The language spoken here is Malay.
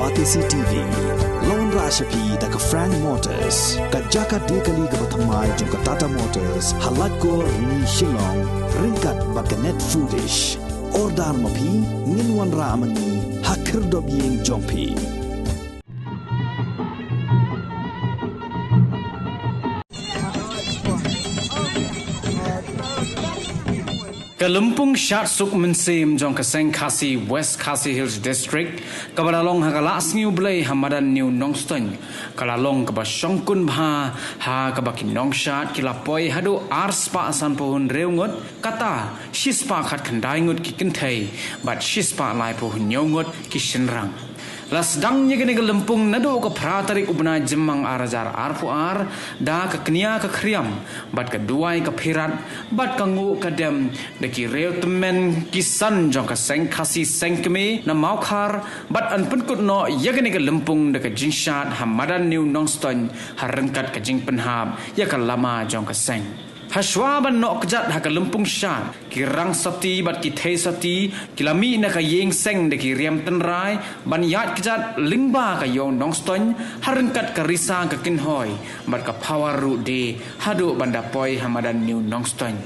Batisi TV, Lone Rashapi da ka Frank Motors, ka Jaka Dekali ka Batamai jong ka Tata Motors, Halat ko ni Shillong, ringkat ba ka Net Foodish, Ordar Mapi, Ninwan Ramani, Hakir Dobyeng Jongpi. Kalumpung Syat Suk Mensim jong Kaseng Khasi West Khasi Hills District kabalalong hagalas New Blay Hamadan New Nongston kalalong kaba Shongkun Bha ha kaba Kinong Syat kilapoi hadu arspa asan pohon reungot kata shispa khat khandai ngut ki kinthai bat shispa lai pohon nyongot ki shenrang lasdang nyegene gelempung nado ka pratarik ubna jemang arajar arpuar da ka knia ka kriam bat ka duai ka phirat bat ka ngu ka dem de ki reutmen kisan jong ka seng khasi sengkme na maukhar bat an pun kut no yegene gelempung de ka jinshat hamadan new nongston harengkat ka jing penhab ya ka lama jong ka seng Hashwaban no kejat haka lempung syat kirang sati bat ki thei sati kilami na ka yeng seng de ki riam tenrai ban yat kejat lingba ka yong nongston harengkat ka risa ka kinhoi bat ka power ru de hadu banda poi hamadan new nongston